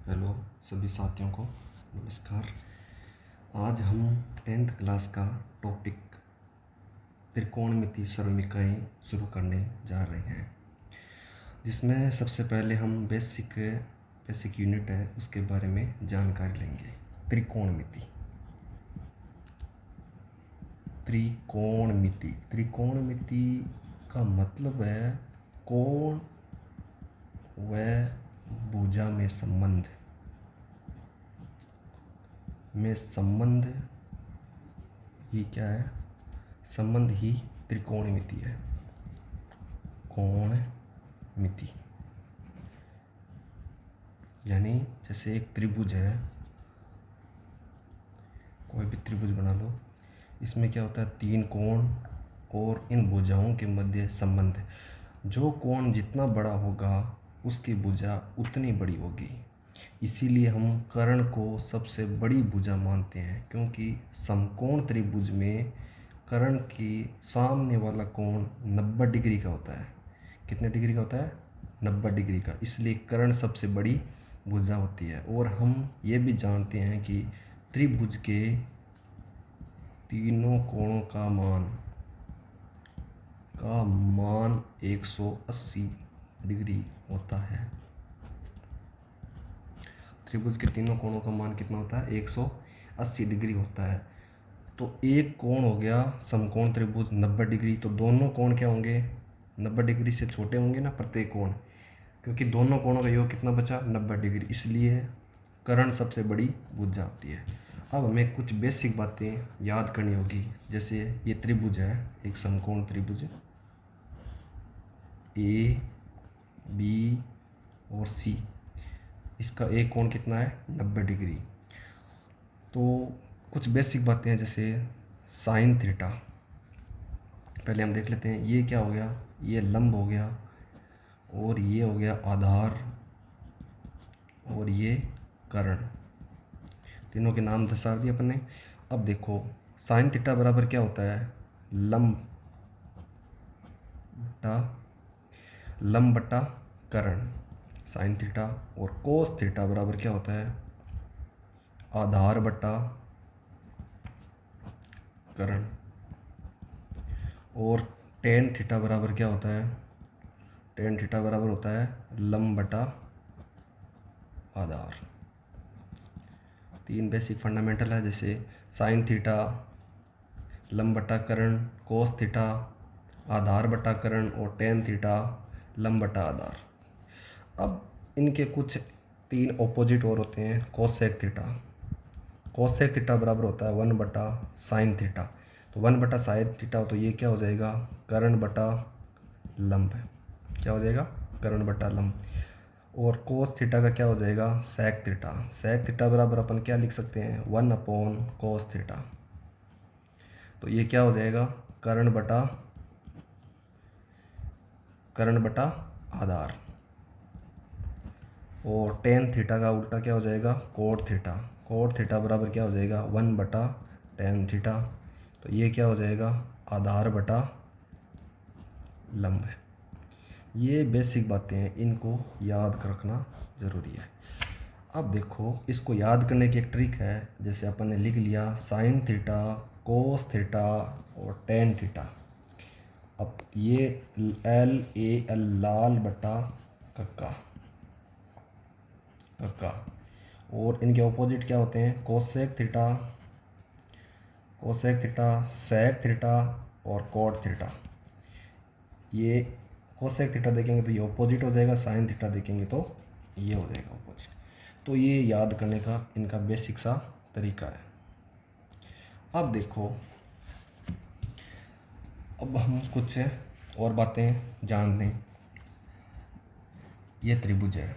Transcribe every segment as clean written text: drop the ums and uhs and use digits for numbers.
Hello सभी साथियों को नमस्कार। आज हम 10th क्लास का टॉपिक त्रिकोणमिति सर्वमिकाएँ शुरू करने जा रहे हैं, जिसमें सबसे पहले हम बेसिक यूनिट है उसके बारे में जानकारी लेंगे। त्रिकोणमिति त्रिकोणमिति का मतलब है कोण व भुजा में संबंध ही क्या है? संबंध ही त्रिकोणमिति है। कोणमिति यानी जैसे एक त्रिभुज है, कोई भी त्रिभुज बना लो, इसमें क्या होता है? 3 कोण और इन भुजाओं के मध्य संबंध। जो कोण जितना बड़ा होगा उसकी भुजा उतनी बड़ी होगी। इसीलिए हम कर्ण को सबसे बड़ी भुजा मानते हैं, क्योंकि समकोण त्रिभुज में कर्ण की सामने वाला कोण 90 डिग्री का होता है। कितने डिग्री का होता है? 90 डिग्री का। इसलिए कर्ण सबसे बड़ी भुजा होती है। और हम ये भी जानते हैं कि त्रिभुज के तीनों कोणों का मान 180 डिग्री होता है। त्रिभुज के तीनों कोणों का मान कितना होता है? 180 डिग्री होता है। तो एक कोण हो गया समकोण त्रिभुज 90 डिग्री, तो दोनों कोण क्या होंगे? 90 डिग्री से छोटे होंगे ना प्रत्येक कोण, क्योंकि दोनों कोणों का योग कितना बचा? 90 डिग्री। इसलिए कर्ण सबसे बड़ी भुजा होती है। अब हमें कुछ बेसिक बातें याद करनी होगी। जैसे ये त्रिभुज है, एक समकोण त्रिभुज ए बी और सी, इसका एक कोण कितना है? 90 डिग्री। तो कुछ बेसिक बातें हैं, जैसे साइन थीटा। पहले हम देख लेते हैं, ये क्या हो गया? ये लंब हो गया, और ये हो गया आधार, और ये कर्ण। तीनों के नाम दर्शा दिए अपन ने। अब देखो साइन थीटा बराबर क्या होता है? लंब बटा कर्ण, साइन थीटा। और कोस थीटा बराबर क्या होता है? आधार बटा कर्ण। और टेन थीटा बराबर क्या होता है? टेन थीटा बराबर होता है लंब बटा आधार। 3 बेसिक फंडामेंटल है, जैसे साइन थीटा लंब बटा कर्ण, कोस थीटा आधार बटा कर्ण, और टेन थीटा लंब बटा आधार। अब इनके कुछ 3 ऑपोजिट और होते हैं। कोसेक थीटा बराबर होता है 1 बटा साइन थीटा। तो 1 बटा साइन थीटा हो तो ये क्या हो जाएगा? कर्ण बटा लंब। क्या हो जाएगा? कर्ण बटा लंब। और कोस थीटा का क्या हो जाएगा? सेक थीटा बराबर अपन क्या लिख सकते हैं? 1 अपॉन कोस थीटा। तो ये क्या हो जाएगा? कर्ण बटा आधार। और टेन थीटा का उल्टा क्या हो जाएगा? कोट थीटा बराबर क्या हो जाएगा? 1 बटा टेन थीटा। तो ये क्या हो जाएगा? आधार बटा लंब। ये बेसिक बातें हैं, इनको याद रखना ज़रूरी है। अब देखो, इसको याद करने की एक ट्रिक है। जैसे अपन ने लिख लिया साइन थीटा, कोस थीटा और टेन थीटा। अब ये LAL लाल बटा कक्का, और इनके ऑपोजिट क्या होते हैं? कोसेक थीटा, सेक थीटा और कोट थीटा। ये कोसेक थीटा देखेंगे तो ये ऑपोजिट हो जाएगा, साइन थीटा देखेंगे तो ये हो जाएगा ऑपोजिट। तो ये याद करने का इनका बेसिक सा तरीका है। अब देखो, अब हम कुछ और बातें जान लें। ये त्रिभुज है,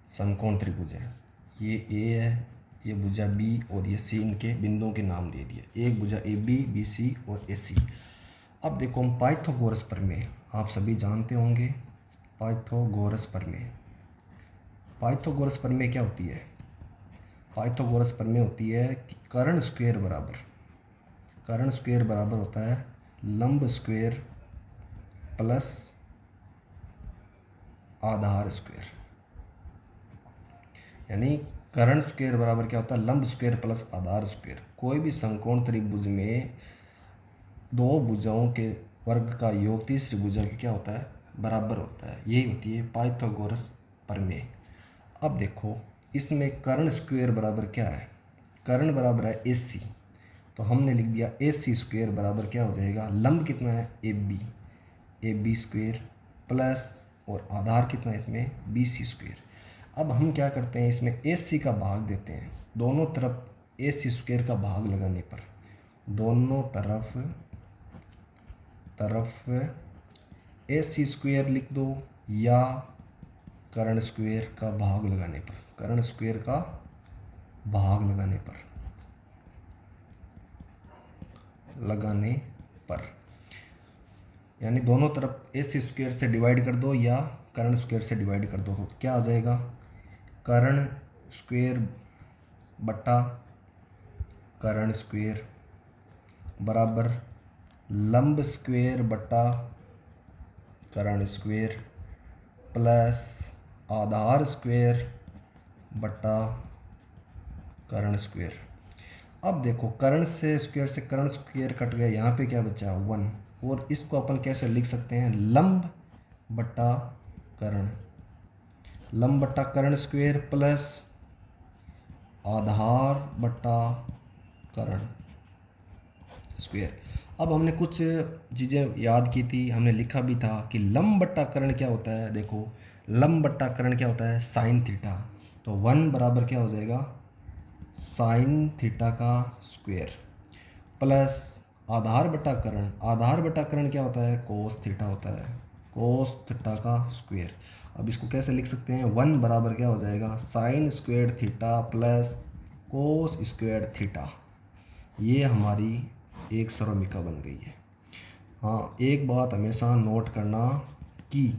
समकोण त्रिभुज है। ये ए है, ये भुजा बी और ये सी, इनके बिंदुओं के नाम दे दिए। एक भुजा ए बी, बी सी और ए सी। अब देखो हम पाइथागोरस प्रमेय आप सभी जानते होंगे। पाइथागोरस प्रमेय क्या होती है? पाइथागोरस प्रमेय होती है कि कर्ण स्क्वायर बराबर होता है लंब स्क्वायर प्लस आधार स्क्वायर। यानी कर्ण स्क्वायर बराबर क्या होता है, लंब स्क्वायर प्लस आधार स्क्वायर। कोई भी समकोण त्रिभुज में दो भुजाओं के वर्ग का योग तीसरी भुजा के क्या होता है, बराबर होता है। यही होती है पाइथागोरस प्रमेय। अब देखो इसमें कर्ण स्क्वायर बराबर क्या है, कर्ण बराबर है AC, तो हमने लिख दिया AC स्क्वायर बराबर क्या हो जाएगा, लंब कितना है AB स्क्वायर प्लस और आधार कितना है इसमें BC स्क्वायर। अब हम क्या करते हैं, इसमें AC का भाग देते हैं दोनों तरफ, AC स्क्वायर का भाग लगाने पर दोनों तरफ AC स्क्वायर लिख दो, या कर्ण स्क्वायर का भाग लगाने पर, कर्ण स्क्वायर का भाग लगाने पर यानी दोनों तरफ AC स्क्वायर से डिवाइड कर दो या कर्ण स्क्वायर से डिवाइड कर दो, तो क्या हो जाएगा, कर्ण स्क्वायर बटा कर्ण स्क्वायर बराबर लंब स्क्वायर बटा कर्ण स्क्वायर प्लस आधार स्क्वायर बटा कर्ण स्क्वायर। अब देखो कर्ण से कर्ण स्क्वायर कट गया, यहाँ पे क्या बचा 1, और इसको अपन कैसे लिख सकते हैं, लंब बटा कर्ण स्क्वायर प्लस आधार बटा कर्ण स्क्वायर। अब हमने कुछ चीज़ें याद की थी, हमने लिखा भी था कि लंब बट्टा कर्ण क्या होता है, देखो लंब बट्टा कर्ण क्या होता है, साइन थीटा। तो 1 बराबर क्या हो जाएगा, साइन थीटा का स्क्वायर प्लस आधार बटा कर्ण क्या होता है, कोस थीटा होता है, कोस थीटा का स्क्वायर। अब इसको कैसे लिख सकते हैं, 1 बराबर क्या हो जाएगा, sign square theta plus cos square theta. ये हमारी एक सरमिका बन गई है। हाँ, एक बात हमेशा नोट करना कि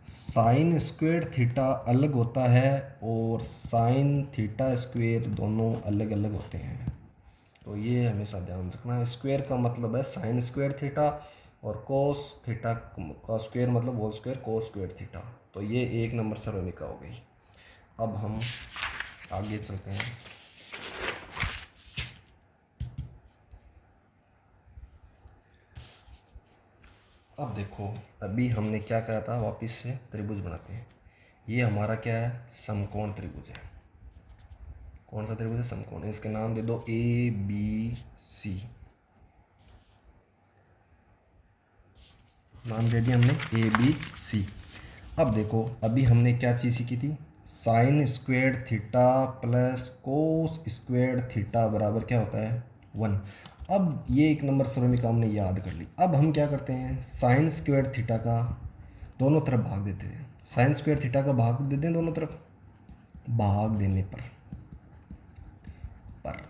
साइन स्क्वायर थीटा अलग होता है और साइन थीटा स्क्वायर दोनों अलग अलग होते हैं, तो ये हमेशा ध्यान रखना। स्क्वायर का मतलब है साइन स्क्वायर थीटा और कोस थीटा का स्क्वायर मतलब whole square cos square theta. तो ये एक नंबर सरमिका हो गई। अब हम आगे चलते हैं। अब देखो अभी हमने क्या कहा था, वापस से त्रिभुज बनाते हैं। ये हमारा क्या है, समकोण त्रिभुज है। कौन सा त्रिभुज है, समकोण। इसके नाम दे दो ABC, नाम दे दिया हमने ABC। अब देखो अभी हमने क्या चीज़ सीखी थी, sign square theta plus cos square theta बराबर क्या होता है 1। अब ये एक नंबर सरमिका हमने याद कर ली। अब हम क्या करते हैं, साइन स्क्वायर थीटा का दोनों तरफ भाग देते हैं, साइन स्क्वायर थीटा का भाग देते हैं दोनों तरफ, भाग देने पर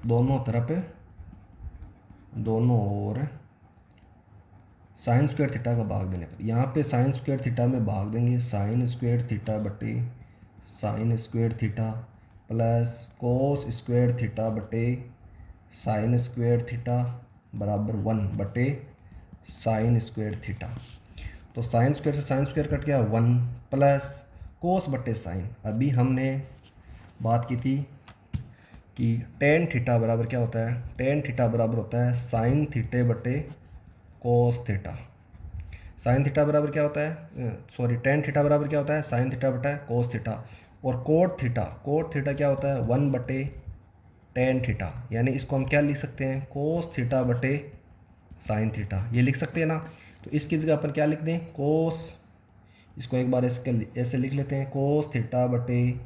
दोनों तरफ दोनों ओर साइन स्क्वायर थीटा का भाग देने पर, यहाँ पे साइन स्क्वायर थीटा में भाग देंगे, साइन स्क्वायर थीटा बटे sign square theta plus cos square theta बटे साइन स्क्वायर थीटा बराबर 1 बटे साइन स्क्वायर थीटा। तो साइन स्क्वायर से साइन स्क्वायर कट गया 1 प्लस कोस बटे साइन। अभी हमने बात की थी कि टेन थीटा बराबर क्या होता है, टेन थीटा बराबर होता है साइन थीटे बटे कोस थीटा। साइन थीटा बराबर क्या होता है, टेन थीटा बराबर क्या होता है, साइन थीटा बटा कोस थीटा। और कोट थीटा क्या होता है 1 बटे टेन थीटा। यानी इसको हम क्या लिख सकते हैं, कोस थीटा बटे साइन थीटा, ये लिख सकते हैं ना। तो इसकी जगह अपन क्या लिख दें, कोस, इसको एक बार इसके ऐसे लिख लेते हैं, कोस थीटा बटे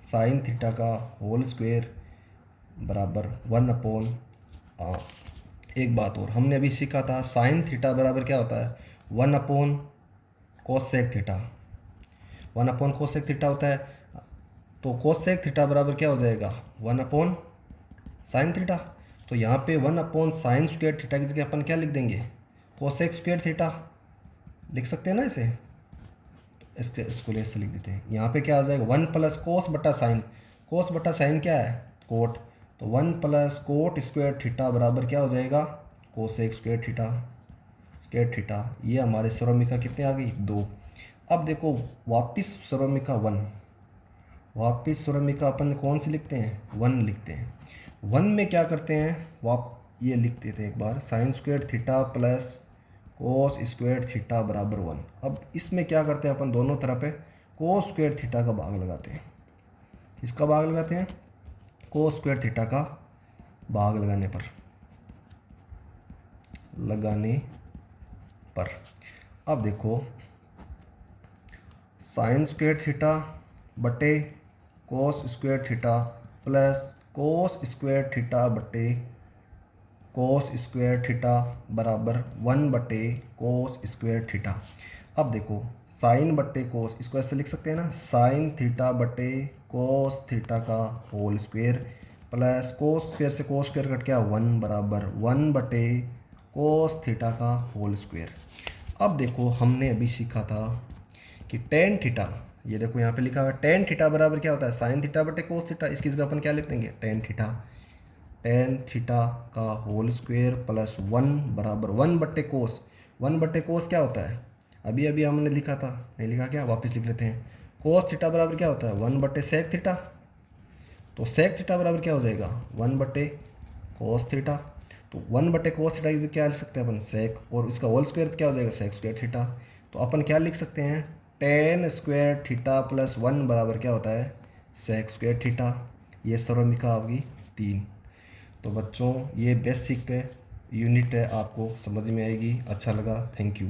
साइन थीटा का होल स्क्वायर बराबर 1/। एक बात और हमने अभी सीखा था, साइन थीटा बराबर क्या होता है 1/ कोसेक थीटा, 1/ कोसेक थीटा होता है। तो कोसेक थीटा बराबर क्या हो जाएगा 1/ साइन थीटा। तो यहाँ पे 1/ साइन स्क्वायर थीटा की जगह अपन क्या लिख देंगे, कोसेक स्क्वायर थीटा लिख सकते हैं ना इसे। इसको ऐसे लिख देते हैं, यहाँ पे क्या आ जाएगा 1 प्लस कोस बटा साइन, कोस बटा साइन क्या है कोट, तो 1 प्लस कोट स्क्वायर थीटा बराबर क्या हो जाएगा कोसेक स्क्वायर थीटा। ये हमारे सरमिका कितने आ गई 2। अब देखो वापिस सरमिका 1, वापिस सर्वमिका अपन कौन सी लिखते हैं, 1 लिखते हैं। 1 में क्या करते हैं, ये लिख देते हैं एक बार, sine square theta plus cos square theta बराबर 1। अब इसमें क्या करते हैं अपन, दोनों तरफ है कोस स्क्वायर थीटा का भाग लगाते हैं। किसका भाग लगाते हैं, कोस स्क्वायर थीटा का भाग लगाने पर अब देखो साइन स्क्वायर थीटा बटे कोस square theta plus cos square theta बटे कोस स्क्वायर थीटा बराबर 1 बटे कोस स्क्वायर थीटा। अब देखो साइन बटे कोस, इसको ऐसे लिख सकते हैं ना, साइन थीटा बटे कोस थीटा का whole square plus cos square से कोस स्क्वायर कट गया 1 बराबर 1 बटे कोस थीटा का होल स्क्वायर। अब देखो हमने अभी सीखा था कि टेन थीटा, ये देखो यहाँ पे लिखा हुआ है टेन थीटा बराबर क्या होता है, साइन थीटा बटे कोस थीटा। इसकी जगह अपन क्या लिख देंगे, टेन थीटा का होल स्क्वायर प्लस 1 बराबर 1 बटे कोस। 1 बटे कोस क्या होता है, अभी अभी हमने लिखा था, नहीं लिखा क्या, वापस लिख लेते हैं। कोस थीटा बराबर क्या होता है, 1 बटे सेक थीटा। तो सेक थीटा बराबर क्या हो जाएगा, 1 बटे कोस थीटा। तो 1 बटे कोस थीटा की क्या लिख सकते हैं अपन, सेक, और इसका होल स्क्वायर क्या हो जाएगा, सेक स्क्वायर थीटा। तो अपन क्या लिख सकते हैं, टेन स्क्वायर थीटा प्लस 1 बराबर क्या होता है, सेक स्क्वायर थीटा। ये सर्वमिका आपकी 3। तो बच्चों ये बेसिक यूनिट है, आपको समझ में आएगी। अच्छा लगा, थैंक यू।